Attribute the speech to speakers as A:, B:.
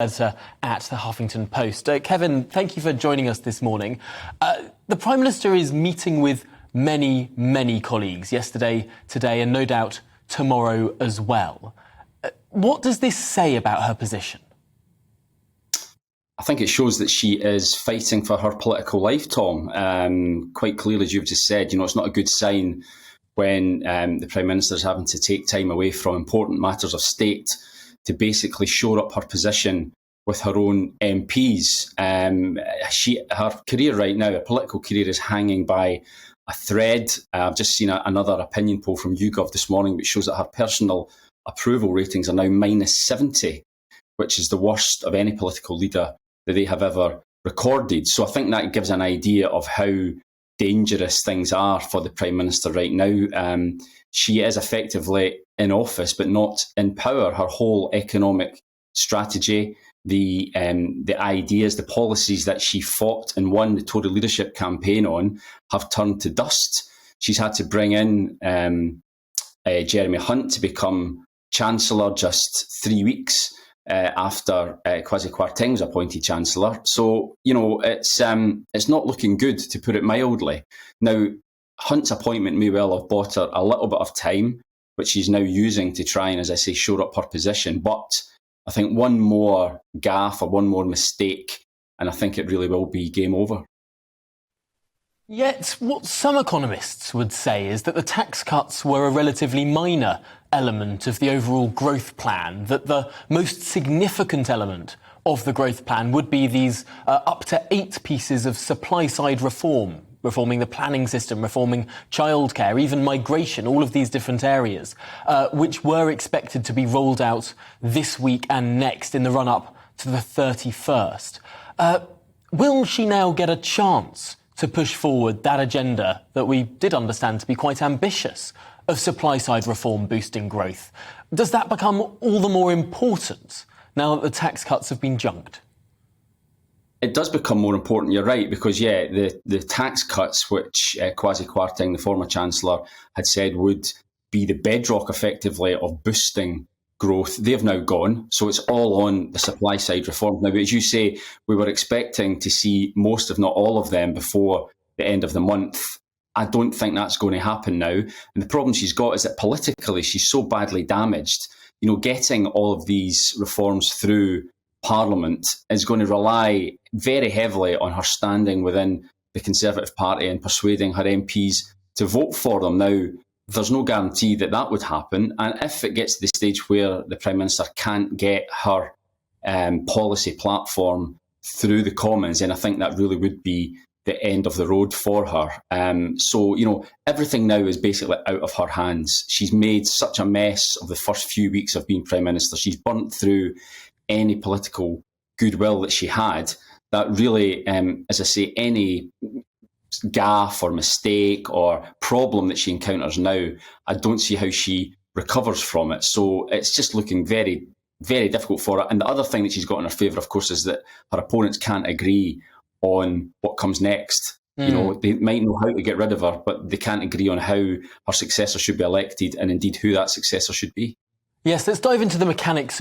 A: Editor at the Huffington Post. Kevin, thank you for joining us this morning. The Prime Minister is meeting with many colleagues yesterday, today, and no doubt tomorrow as well. What does this say about her position?
B: I think it shows that she is fighting for her political life, Tom. Quite clearly, as you've just said, it's not a good sign when the Prime Minister is having to take time away from important matters of state to basically shore up her position with her own MPs. Her career right now, her political career, is hanging by a thread. I've just seen another opinion poll from YouGov this morning, which shows that her personal approval ratings are now -70, which is the worst of any political leader that they have ever recorded. So I think that gives an idea of how dangerous things are for the Prime Minister right now. She is effectively in office, but not in power. Her whole economic strategy, the ideas, the policies that she fought and won the Tory leadership campaign on have turned to dust. She's had to bring in Jeremy Hunt to become Chancellor just 3 weeks after Kwasi Kwarteng was appointed Chancellor. So, it's not looking good, to put it mildly. Now, Hunt's appointment may well have bought her a little bit of time, which she's now using to try and, as I say, shore up her position. But I think one more gaffe or one more mistake, and I think it really will be game over.
A: Yet, what some economists would say is that the tax cuts were a relatively minor element of the overall growth plan, that the most significant element of the growth plan would be these up to 8 pieces of supply-side reform, reforming the planning system, reforming childcare, even migration, all of these different areas, which were expected to be rolled out this week and next in the run-up to the 31st. Will she now get a chance to push forward that agenda that we did understand to be quite ambitious of supply-side reform boosting growth? Does that become all the more important now that the tax cuts have been junked?
B: It does become more important, you're right, because, the tax cuts, which Kwasi Kwarteng, the former Chancellor, had said would be the bedrock, effectively, of boosting growth, they've now gone. So it's all on the supply-side reform. Now, as you say, we were expecting to see most, if not all of them, before the end of the month. I don't think that's going to happen now. And the problem she's got is that politically she's so badly damaged. Getting all of these reforms through Parliament is going to rely very heavily on her standing within the Conservative Party and persuading her MPs to vote for them. Now, there's no guarantee that that would happen. And if it gets to the stage where the Prime Minister can't get her policy platform through the Commons, then I think that really would be the end of the road for her. So, everything now is basically out of her hands. She's made such a mess of the first few weeks of being Prime Minister. She's burnt through any political goodwill that she had, that really, as I say, any gaffe or mistake or problem that she encounters now, I don't see how she recovers from it. So it's just looking very, very difficult for her. And the other thing that she's got in her favour, of course, is that her opponents can't agree on what comes next. They might know how to get rid of her, but they can't agree on how her successor should be elected and indeed who that successor should be.
A: Yes, let's dive into the mechanics